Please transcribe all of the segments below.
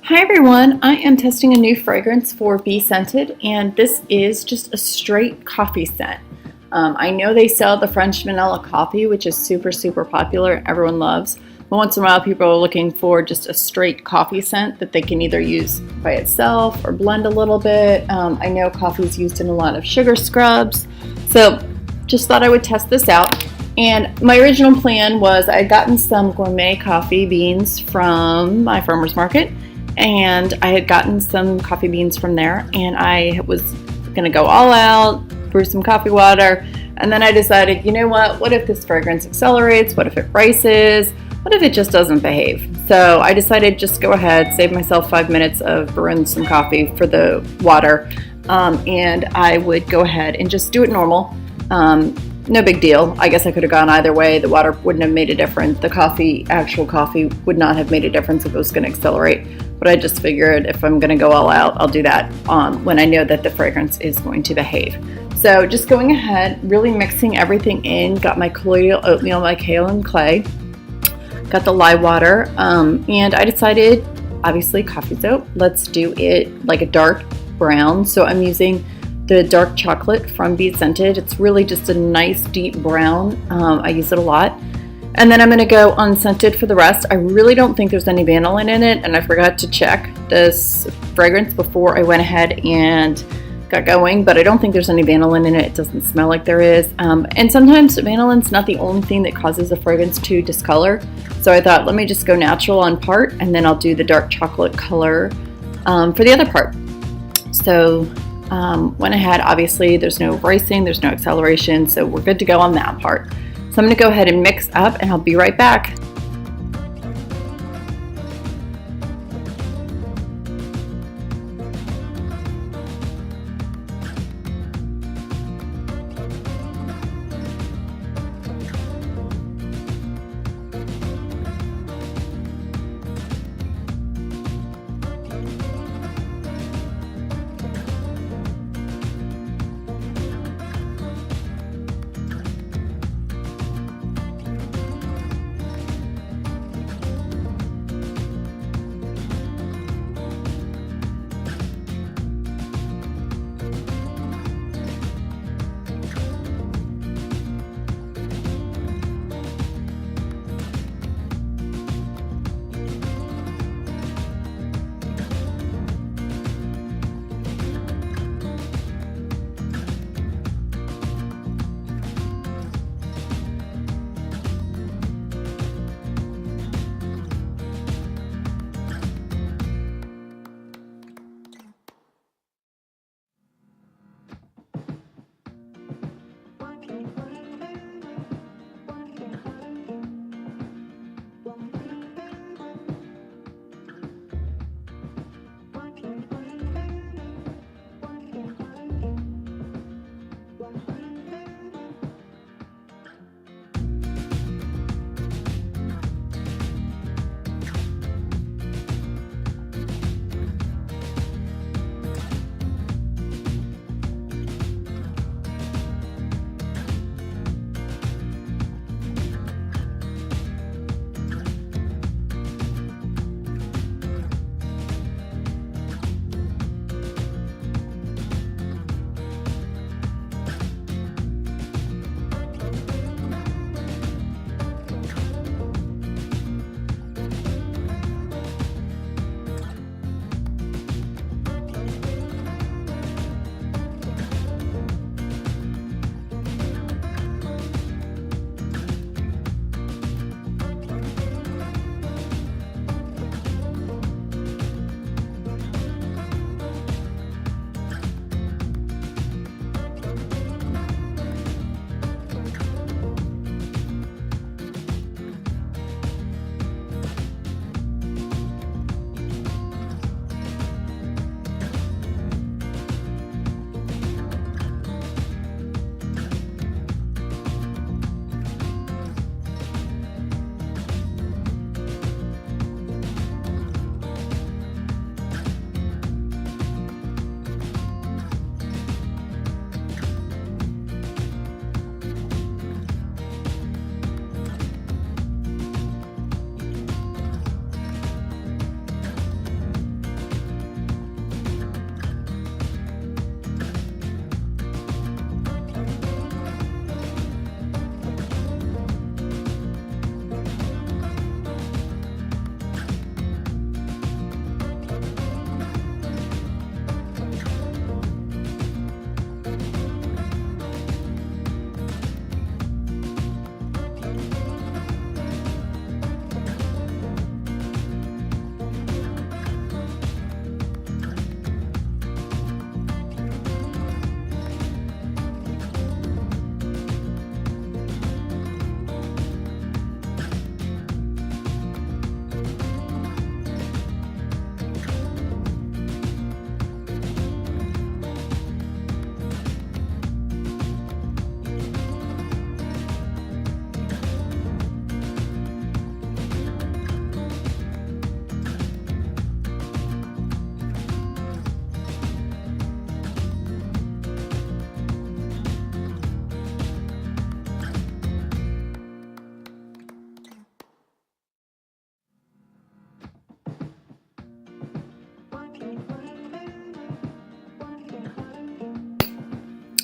Hi everyone, I am testing a new fragrance for BeScented, and this is just a straight coffee scent. I know they sell the French vanilla coffee, which is super popular and everyone loves, but once in a while people are looking for just a straight coffee scent that they can either use by itself or blend a little bit. I know coffee is used in a lot of sugar scrubs, so just thought I would test this out. And my original plan was I had gotten some gourmet coffee beans from my farmer's market, and I had gotten some coffee beans from there, and I was gonna go all out, brew some coffee water, and then I decided, you know what if this fragrance accelerates? What if it rices? What if it just doesn't behave? So I decided just go ahead, save myself 5 minutes of brewing some coffee for the water, and I would go ahead and just do it normal. No big deal. I guess I could have gone either way. The water wouldn't have made a difference. The actual coffee would not have made a difference if it was going to accelerate. But I just figured if I'm going to go all out, I'll do that when I know that the fragrance is going to behave. So just going ahead, really mixing everything in. Got my colloidal oatmeal, my kaolin clay. Got the lye water. And I decided, obviously, coffee soap. Let's do it like a dark brown. So I'm using the dark chocolate from BeScented. It's really just a nice deep brown. I use it a lot. And then I'm going to go unscented for the rest. I really don't think there's any vanillin in it, and I forgot to check this fragrance before I went ahead and got going, but I don't think there's any vanillin in it. It doesn't smell like there is. And sometimes vanilin's not the only thing that causes a fragrance to discolor. So I thought, let me just go natural on part, and then I'll do the dark chocolate color for the other part. So went ahead, obviously there's no ricing, there's no acceleration, so we're good to go on that part. So I'm going to go ahead and mix up, and I'll be right back.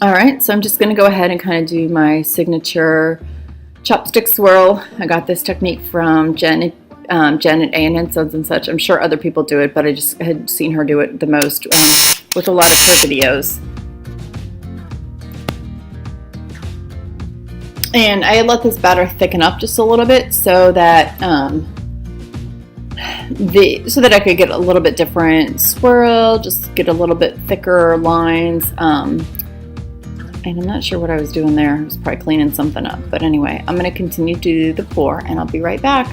All right, so I'm just gonna go ahead and kind of do my signature chopstick swirl. I got this technique from Jen at A&N Sons and Such. I'm sure other people do it, but I just had seen her do it the most with a lot of her videos. And I had let this batter thicken up just a little bit so that I could get a little bit different swirl, just get a little bit thicker lines. And I'm not sure what I was doing there. I was probably cleaning something up. But anyway, I'm going to continue to do the pour, and I'll be right back.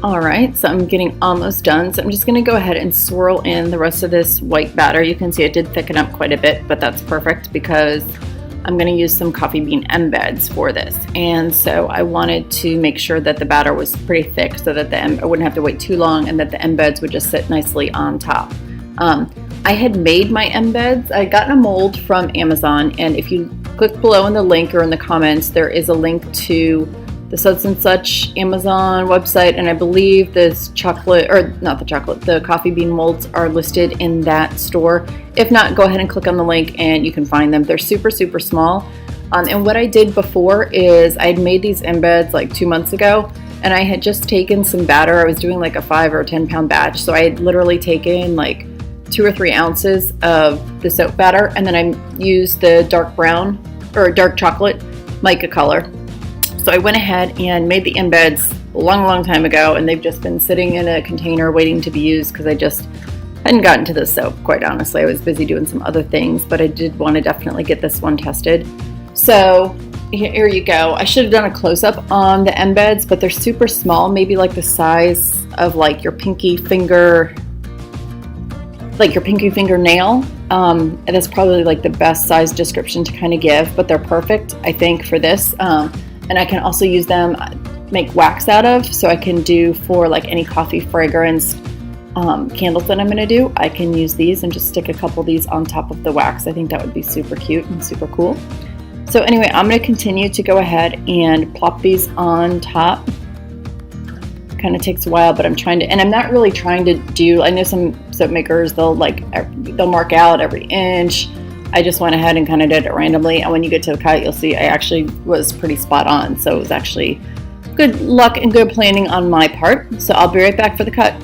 All right, so I'm getting almost done. So I'm just gonna go ahead and swirl in the rest of this white batter. You can see it did thicken up quite a bit, but that's perfect because I'm gonna use some coffee bean embeds for this. And so I wanted to make sure that the batter was pretty thick so that I wouldn't have to wait too long and that the embeds would just sit nicely on top. I had made my embeds. I got a mold from Amazon, and if you click below in the link or in the comments, there is a link to the Such and Such Amazon website, and I believe this chocolate, or not the chocolate, the coffee bean molds are listed in that store. If not, go ahead and click on the link and you can find them. They're super, super small. And what I did before is I had made these embeds like 2 months ago, and I had just taken some batter. I was doing like a 5 or 10 pound batch, so I had literally taken like 2 or 3 ounces of the soap batter, and then I used the dark brown or dark chocolate mica color. So I went ahead and made the embeds a long time ago, and they've just been sitting in a container waiting to be used because I just hadn't gotten to the soap, quite honestly. I was busy doing some other things, but I did want to definitely get this one tested. So here you go. I should have done a close-up on the embeds, but they're super small, maybe like the size of like your pinky finger, like your pinky fingernail. And that's probably like the best size description to kind of give, but they're perfect, I think, for this. And I can also use them, make wax out of, so I can do for like any coffee fragrance candles that I'm going to do. I can use these and just stick a couple of these on top of the wax. I think that would be super cute and super cool. So anyway, I'm going to continue to go ahead and plop these on top. Kind of takes a while, but I'm trying to, and I'm not really trying to do, I know some soap makers, they'll mark out every inch. I just went ahead and kind of did it randomly, and when you get to the cut, you'll see I actually was pretty spot on. So it was actually good luck and good planning on my part. So I'll be right back for the cut.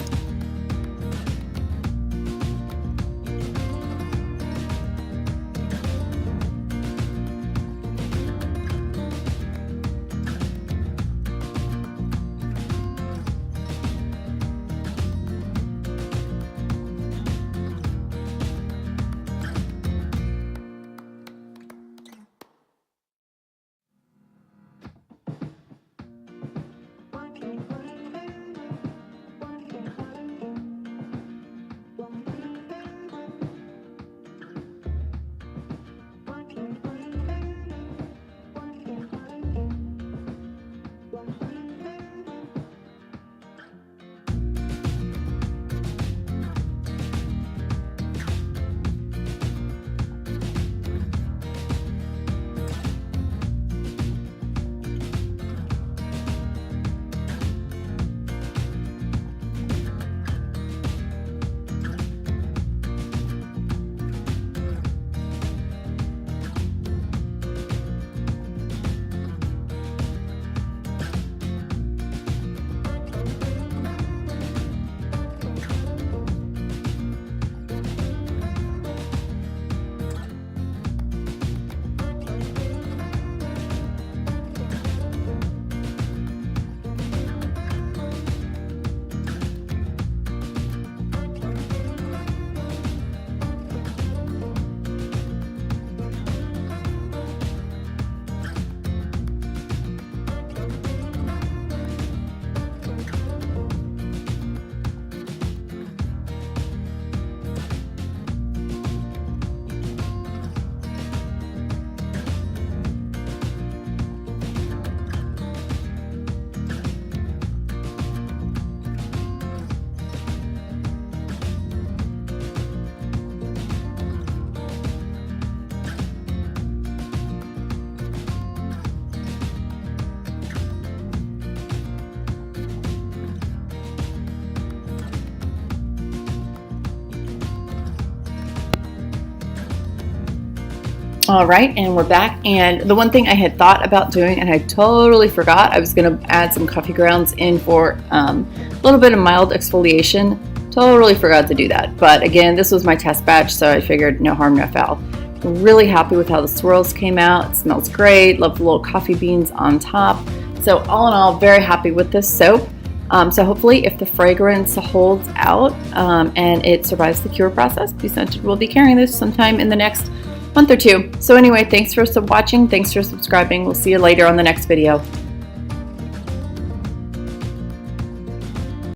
All right, and we're back. And the one thing I had thought about doing, and I totally forgot, I was going to add some coffee grounds in for a little bit of mild exfoliation. Totally forgot to do that. But again, this was my test batch, so I figured no harm, no foul. Really happy with how the swirls came out. It smells great. Love the little coffee beans on top. So all in all, very happy with this soap. So hopefully if the fragrance holds out and it survives the cure process, BeScented will be carrying this sometime in the next month or two. So anyway, thanks for watching. Thanks for subscribing. We'll see you later on the next video.